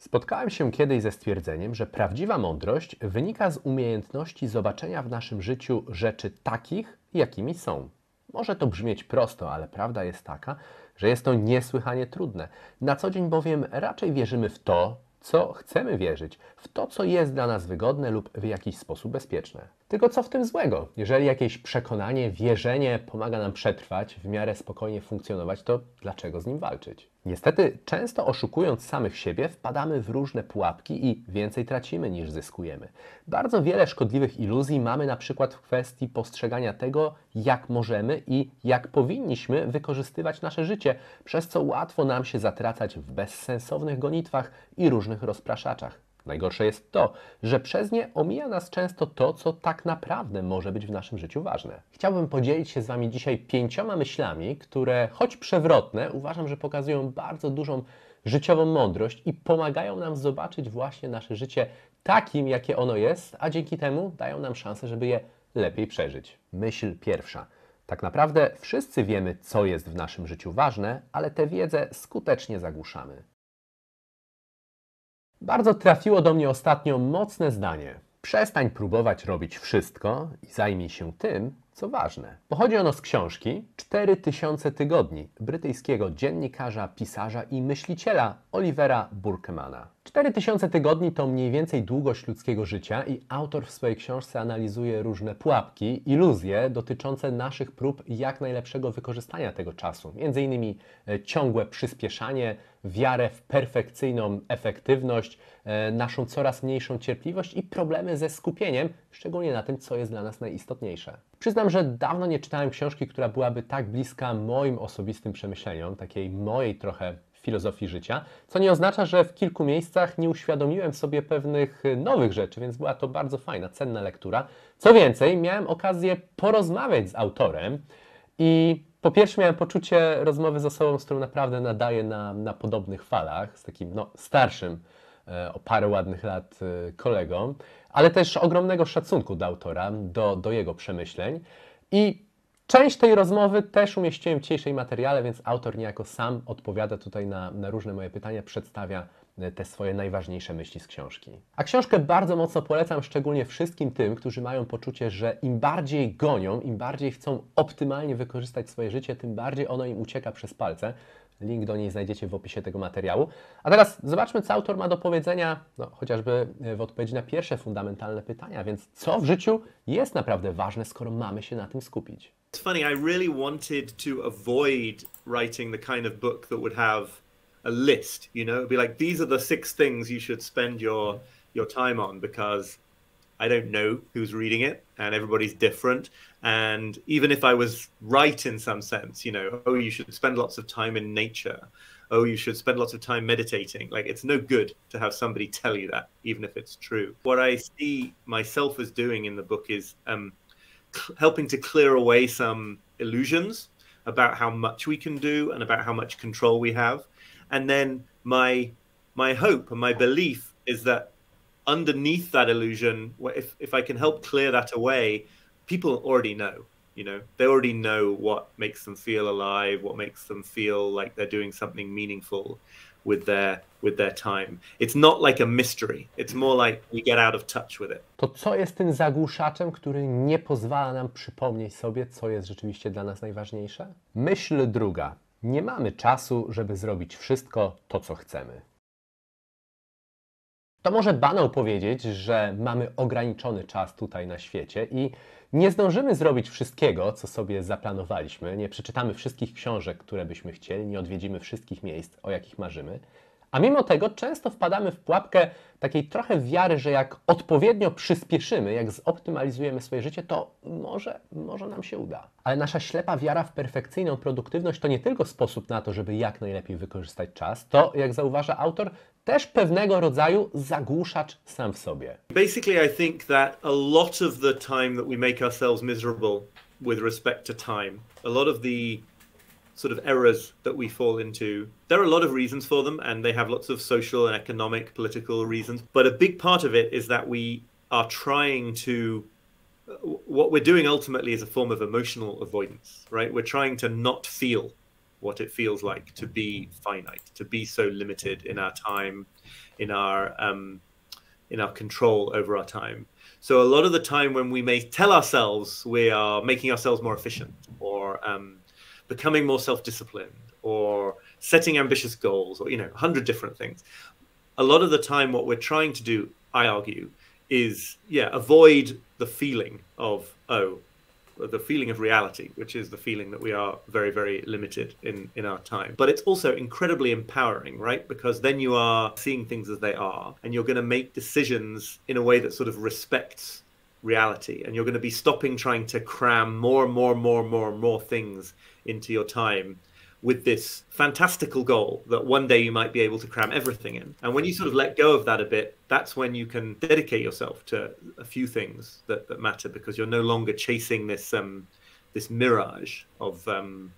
Spotkałem się kiedyś ze stwierdzeniem, że prawdziwa mądrość wynika z umiejętności zobaczenia w naszym życiu rzeczy takich, jakimi są. Może to brzmieć prosto, ale prawda jest taka, że jest to niesłychanie trudne. Na co dzień bowiem raczej wierzymy w to, co chcemy wierzyć, w to, co jest dla nas wygodne lub w jakiś sposób bezpieczne. Tylko co w tym złego? Jeżeli jakieś przekonanie, wierzenie pomaga nam przetrwać, w miarę spokojnie funkcjonować, to dlaczego z nim walczyć? Niestety, często oszukując samych siebie, wpadamy w różne pułapki i więcej tracimy niż zyskujemy. Bardzo wiele szkodliwych iluzji mamy na przykład w kwestii postrzegania tego, jak możemy i jak powinniśmy wykorzystywać nasze życie, przez co łatwo nam się zatracać w bezsensownych gonitwach i różnych rozpraszaczach. Najgorsze jest to, że przez nie omija nas często to, co tak naprawdę może być w naszym życiu ważne. Chciałbym podzielić się z Wami dzisiaj 5 myślami, które, choć przewrotne, uważam, że pokazują bardzo dużą życiową mądrość i pomagają nam zobaczyć właśnie nasze życie takim, jakie ono jest, a dzięki temu dają nam szansę, żeby je lepiej przeżyć. Myśl pierwsza. Tak naprawdę wszyscy wiemy, co jest w naszym życiu ważne, ale tę wiedzę skutecznie zagłuszamy. Bardzo trafiło do mnie ostatnio mocne zdanie. Przestań próbować robić wszystko i zajmij się tym, co ważne. Pochodzi ono z książki 4000 tygodni brytyjskiego dziennikarza, pisarza i myśliciela Olivera Burkemana. 4000 tygodni to mniej więcej długość ludzkiego życia i autor w swojej książce analizuje różne pułapki, iluzje dotyczące naszych prób jak najlepszego wykorzystania tego czasu. Między innymi ciągłe przyspieszanie, wiarę w perfekcyjną efektywność, naszą coraz mniejszą cierpliwość i problemy ze skupieniem, szczególnie na tym, co jest dla nas najistotniejsze. Przyznam, że dawno nie czytałem książki, która byłaby tak bliska moim osobistym przemyśleniom, takiej mojej trochę filozofii życia, co nie oznacza, że w kilku miejscach nie uświadomiłem sobie pewnych nowych rzeczy, więc była to bardzo fajna, cenna lektura. Co więcej, miałem okazję porozmawiać z autorem i po pierwsze miałem poczucie rozmowy z osobą, z którą naprawdę nadaję na podobnych falach, z takim starszym o parę ładnych lat kolegą, ale też ogromnego szacunku do autora, do jego przemyśleń. I część tej rozmowy też umieściłem w dzisiejszym materiale, więc autor niejako sam odpowiada tutaj na różne moje pytania, przedstawia te swoje najważniejsze myśli z książki. A książkę bardzo mocno polecam, szczególnie wszystkim tym, którzy mają poczucie, że im bardziej gonią, im bardziej chcą optymalnie wykorzystać swoje życie, tym bardziej ono im ucieka przez palce. Link do niej znajdziecie w opisie tego materiału. A teraz zobaczmy, co autor ma do powiedzenia, chociażby w odpowiedzi na pierwsze fundamentalne pytania. Więc co w życiu jest naprawdę ważne, skoro mamy się na tym skupić? It's funny, I really wanted to avoid writing the kind of book that would have a list, you know? It'd be like, these are the 6 things you should spend your time on, because I don't know who's reading it and everybody's different. And even if I was right in some sense, you know, oh, you should spend lots of time in nature. Oh, you should spend lots of time meditating. Like, it's no good to have somebody tell you that, even if it's true. What I see myself as doing in the book is helping to clear away some illusions about how much we can do and about how much control we have. And then my hope and my belief is that underneath that illusion, if I can help clear that away, people already know, you know, they already know what makes them feel alive, what makes them feel like they're doing something meaningful with their time. It's not like a mystery. It's more like we get out of touch with it. To co jest tym zagłuszaczem, który nie pozwala nam przypomnieć sobie, co jest rzeczywiście dla nas najważniejsze? Myśl druga. Nie mamy czasu, żeby zrobić wszystko to, co chcemy. To może banał powiedzieć, że mamy ograniczony czas tutaj na świecie i nie zdążymy zrobić wszystkiego, co sobie zaplanowaliśmy, nie przeczytamy wszystkich książek, które byśmy chcieli, nie odwiedzimy wszystkich miejsc, o jakich marzymy. A mimo tego często wpadamy w pułapkę takiej trochę wiary, że jak odpowiednio przyspieszymy, jak zoptymalizujemy swoje życie, to może nam się uda. Ale nasza ślepa wiara w perfekcyjną produktywność to nie tylko sposób na to, żeby jak najlepiej wykorzystać czas, to, jak zauważa autor, też pewnego rodzaju zagłuszacz sam w sobie. Basically, I think that a lot of the time that we make ourselves miserable with respect to time, a lot of the sort of errors that we fall into, there are a lot of reasons for them, and they have lots of social and economic, political reasons. But a big part of it is that we are trying to, what we're doing ultimately is a form of emotional avoidance, right? We're trying to not feel what it feels like to be finite, to be so limited in our time, in our control over our time. So a lot of the time when we may tell ourselves we are making ourselves more efficient, or becoming more self-disciplined, or setting ambitious goals, or 100 different things, a lot of the time what we're trying to do, I argue, is avoid the feeling of the feeling of reality, which is the feeling that we are very, very limited in our time. But it's also incredibly empowering, right? Because then you are seeing things as they are, and you're going to make decisions in a way that sort of respects reality, and you're going to be stopping trying to cram more and more things into your time with this fantastical goal that one day you might be able to cram everything in. And when you sort of let go of that a bit, that's when you can dedicate yourself to a few things that matter, because you're no longer chasing this mirage of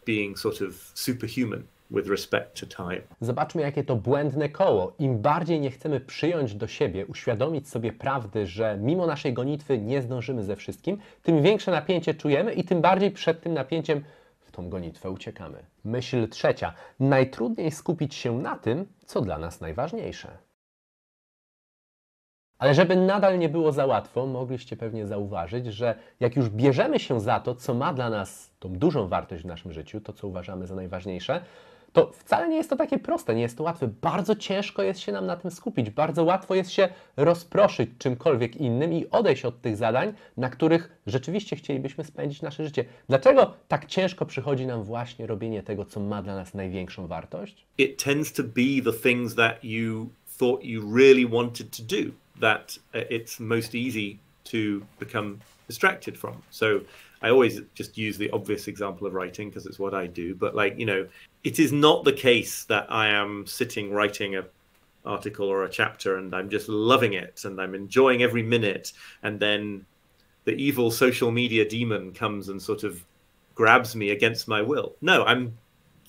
being sort of superhuman with respect to time. Zobaczmy, jakie to błędne koło. Im bardziej nie chcemy przyjąć do siebie, uświadomić sobie prawdy, że mimo naszej gonitwy nie zdążymy ze wszystkim, tym większe napięcie czujemy i tym bardziej przed tym napięciem w tą gonitwę uciekamy. Myśl trzecia. Najtrudniej skupić się na tym, co dla nas najważniejsze. Ale żeby nadal nie było za łatwo, mogliście pewnie zauważyć, że jak już bierzemy się za to, co ma dla nas tą dużą wartość w naszym życiu, to co uważamy za najważniejsze, to wcale nie jest to takie proste, nie jest to łatwe. Bardzo ciężko jest się nam na tym skupić, bardzo łatwo jest się rozproszyć czymkolwiek innym i odejść od tych zadań, na których rzeczywiście chcielibyśmy spędzić nasze życie. Dlaczego tak ciężko przychodzi nam właśnie robienie tego, co ma dla nas największą wartość? It tends to be the things that you thought you really wanted to do, that it's most easy to become distracted from. So I always just use the obvious example of writing because it's what I do. But it is not the case that I am sitting writing an article or a chapter and I'm just loving it and I'm enjoying every minute. And then the evil social media demon comes and sort of grabs me against my will. No, I'm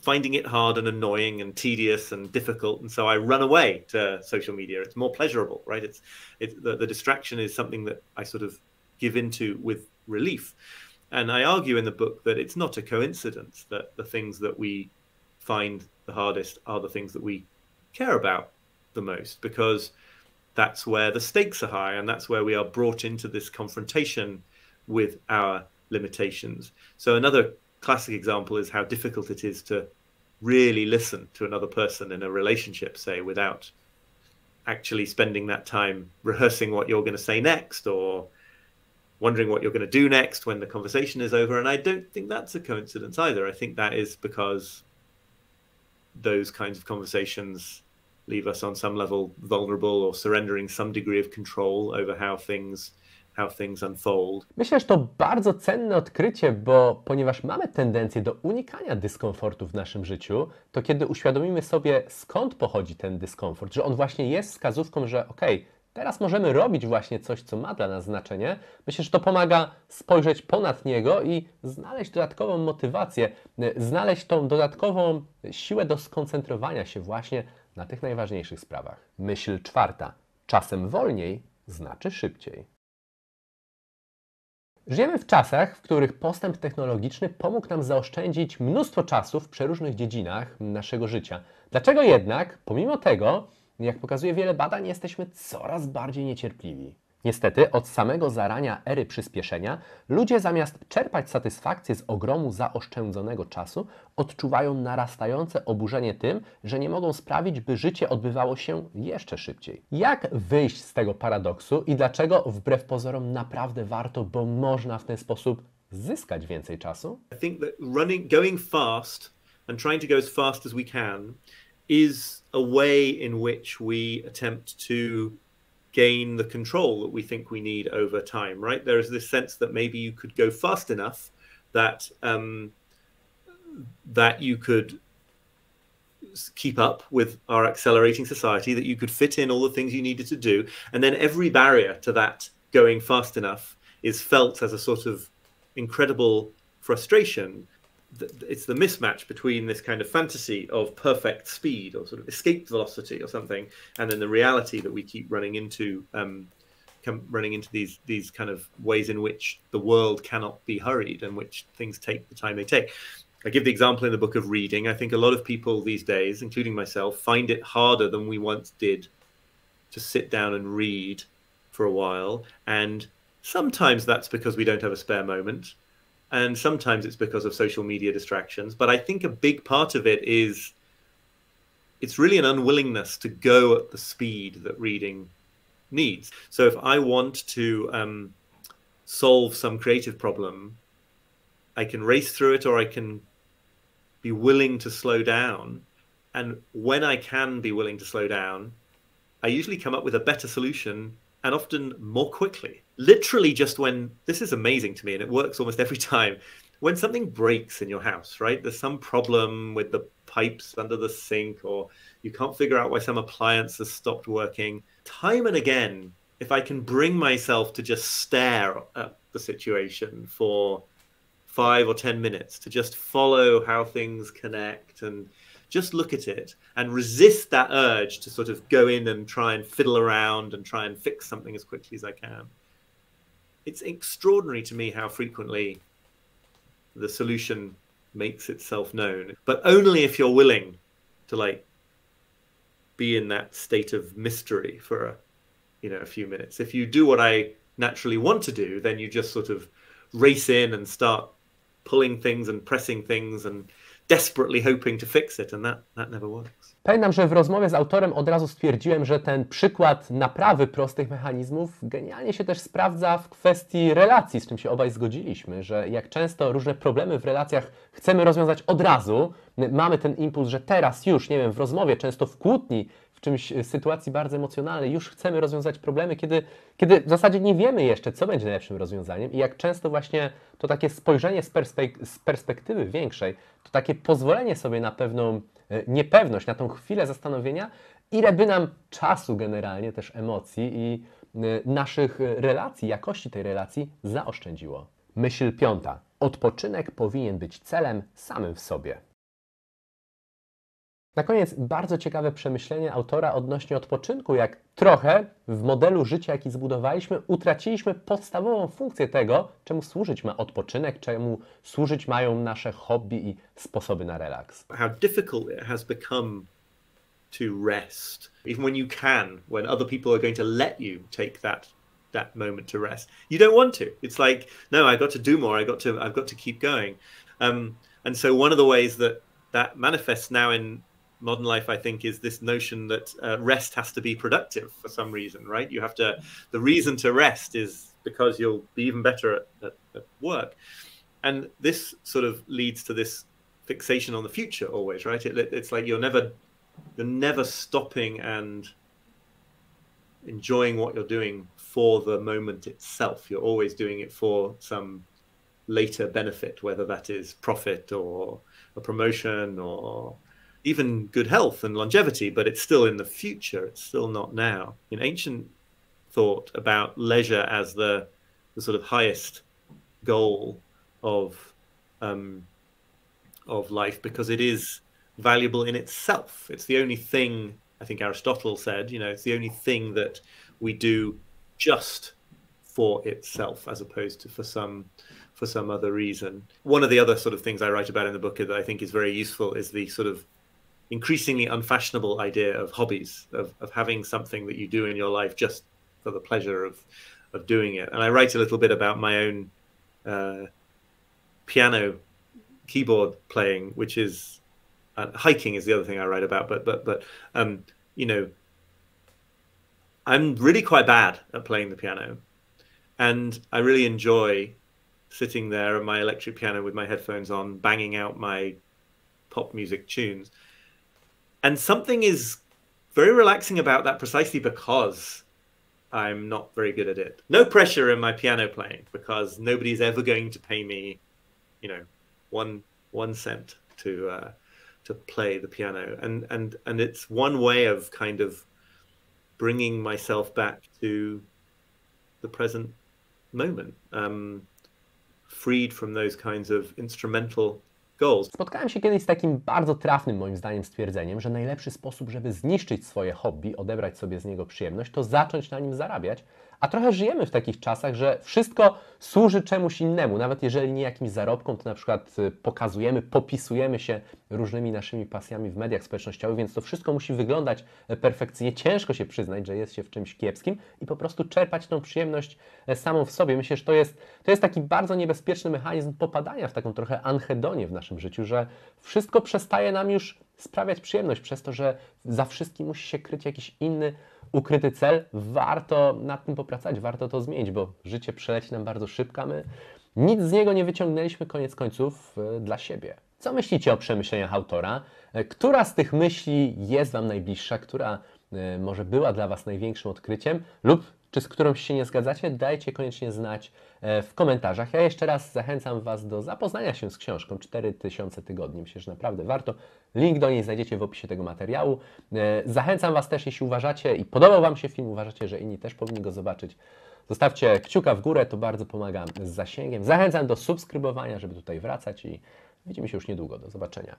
finding it hard and annoying and tedious and difficult. And so I run away to social media. It's more pleasurable, right? The distraction is something that I sort of give into with relief. And I argue in the book that it's not a coincidence that the things that we find the hardest are the things that we care about the most, because that's where the stakes are high and that's where we are brought into this confrontation with our limitations. So another classic example is how difficult it is to really listen to another person in a relationship, say, without actually spending that time rehearsing what you're going to say next, or wondering what you're going to do next when the conversation is over. And I don't think that's a coincidence either. I think that is because those kinds of conversations leave us on some level vulnerable or surrendering some degree of control over how things unfold. Myślę, że to bardzo cenne odkrycie, bo ponieważ mamy tendencję do unikania dyskomfortu w naszym życiu, to kiedy uświadomimy sobie, skąd pochodzi ten dyskomfort, że on właśnie jest wskazówką, że teraz możemy robić właśnie coś, co ma dla nas znaczenie. Myślę, że to pomaga spojrzeć ponad niego i znaleźć dodatkową motywację, znaleźć tą dodatkową siłę do skoncentrowania się właśnie na tych najważniejszych sprawach. Myśl czwarta. Czasem wolniej znaczy szybciej. Żyjemy w czasach, w których postęp technologiczny pomógł nam zaoszczędzić mnóstwo czasu w przeróżnych dziedzinach naszego życia. Dlaczego jednak, pomimo tego, jak pokazuje wiele badań, jesteśmy coraz bardziej niecierpliwi? Niestety, od samego zarania ery przyspieszenia, ludzie zamiast czerpać satysfakcję z ogromu zaoszczędzonego czasu, odczuwają narastające oburzenie tym, że nie mogą sprawić, by życie odbywało się jeszcze szybciej. Jak wyjść z tego paradoksu i dlaczego wbrew pozorom naprawdę warto, bo można w ten sposób zyskać więcej czasu? I think that going fast and trying to go as fast as we can is a way in which we attempt to gain the control that we think we need over time, right? There is this sense that maybe you could go fast enough that that you could keep up with our accelerating society, that you could fit in all the things you needed to do, and then every barrier to that going fast enough is felt as a sort of incredible frustration. It's the mismatch between this kind of fantasy of perfect speed or sort of escape velocity or something, and then the reality that we keep running into these kind of ways in which the world cannot be hurried and which things take the time they take. I give the example in the book of reading. I think a lot of people these days, including myself, find it harder than we once did to sit down and read for a while. And sometimes that's because we don't have a spare moment. And sometimes it's because of social media distractions. But I think a big part of it is it's really an unwillingness to go at the speed that reading needs. So if I want to solve some creative problem, I can race through it, or I can be willing to slow down. And when I can be willing to slow down, I usually come up with a better solution, and often more quickly. Literally just when, this is amazing to me, and it works almost every time, when something breaks in your house, right? There's some problem with the pipes under the sink, or you can't figure out why some appliance has stopped working. Time and again, if I can bring myself to just stare at the situation for 5 or 10 minutes, to just follow how things connect and just look at it and resist that urge to sort of go in and try and fiddle around and try and fix something as quickly as I can. It's extraordinary to me how frequently the solution makes itself known, but only if you're willing to like be in that state of mystery for a few minutes. If you do what I naturally want to do, then you just sort of race in and start pulling things and pressing things and desperately hoping to fix it, and that never works. Pamiętam, że w rozmowie z autorem od razu stwierdziłem, że ten przykład naprawy prostych mechanizmów genialnie się też sprawdza w kwestii relacji, z czym się obaj zgodziliśmy, że jak często różne problemy w relacjach chcemy rozwiązać od razu, mamy ten impuls, że teraz już, nie wiem, w rozmowie, często w kłótni, w czymś sytuacji bardzo emocjonalnej, już chcemy rozwiązać problemy, kiedy w zasadzie nie wiemy jeszcze, co będzie najlepszym rozwiązaniem, i jak często właśnie to takie spojrzenie z perspektywy większej, to takie pozwolenie sobie na pewną niepewność, na tą chwilę zastanowienia, ile by nam czasu generalnie, też emocji i naszych relacji, jakości tej relacji zaoszczędziło. Myśl piąta. Odpoczynek powinien być celem samym w sobie. Na koniec bardzo ciekawe przemyślenie autora odnośnie odpoczynku, jak trochę w modelu życia, jaki zbudowaliśmy, utraciliśmy podstawową funkcję tego, czemu służyć ma odpoczynek, czemu służyć mają nasze hobby i sposoby na relaks. How difficult it has become to rest, even when you can, when other people are going to let you take that moment to rest. You don't want to. It's like, no, I got to do more. I've got to keep going. And so one of the ways that manifests now in modern life, I think, is this notion that rest has to be productive for some reason, right? The reason to rest is because you'll be even better at work. And this sort of leads to this fixation on the future always, right? It's like you're never stopping and enjoying what you're doing for the moment itself. You're always doing it for some later benefit, whether that is profit or a promotion or even good health and longevity, but it's still in the future. It's still not now. In ancient thought about leisure as the sort of highest goal of life, because it is valuable in itself. It's the only thing, I think Aristotle said, it's the only thing that we do just for itself, as opposed to for some other reason. One of the other sort of things I write about in the book that I think is very useful is the sort of increasingly unfashionable idea of hobbies, of having something that you do in your life just for the pleasure of doing it. And I write a little bit about my own piano keyboard playing, which is hiking is the other thing I write about. But I'm really quite bad at playing the piano, and I really enjoy sitting there at my electric piano with my headphones on, banging out my pop music tunes. And something is very relaxing about that, precisely because I'm not very good at it. No pressure in my piano playing, because nobody's ever going to pay me, 1 cent to play the piano. And it's one way of kind of bringing myself back to the present moment, freed from those kinds of instrumental goals. Spotkałem się kiedyś z takim bardzo trafnym moim zdaniem stwierdzeniem, że najlepszy sposób, żeby zniszczyć swoje hobby, odebrać sobie z niego przyjemność, to zacząć na nim zarabiać. A trochę żyjemy w takich czasach, że wszystko służy czemuś innemu. Nawet jeżeli nie jakimś zarobkom, to na przykład pokazujemy, popisujemy się różnymi naszymi pasjami w mediach społecznościowych, więc to wszystko musi wyglądać perfekcyjnie. Ciężko się przyznać, że jest się w czymś kiepskim i po prostu czerpać tą przyjemność samą w sobie. Myślę, że to jest taki bardzo niebezpieczny mechanizm popadania w taką trochę anhedonię w naszym życiu, że wszystko przestaje nam już sprawiać przyjemność przez to, że za wszystkim musi się kryć jakiś inny, ukryty cel. Warto nad tym popracować, warto to zmienić, bo życie przeleci nam bardzo szybko, a my nic z niego nie wyciągnęliśmy koniec końców dla siebie. Co myślicie o przemyśleniach autora? Która z tych myśli jest Wam najbliższa? Która może była dla Was największym odkryciem? Lub czy z którąś się nie zgadzacie? Dajcie koniecznie znać w komentarzach. Ja jeszcze raz zachęcam Was do zapoznania się z książką 4000 tygodni. Myślę, że naprawdę warto. Link do niej znajdziecie w opisie tego materiału. Zachęcam Was też, jeśli uważacie i podobał Wam się film, uważacie, że inni też powinni go zobaczyć, zostawcie kciuka w górę, to bardzo pomaga z zasięgiem. Zachęcam do subskrybowania, żeby tutaj wracać i widzimy się już niedługo. Do zobaczenia.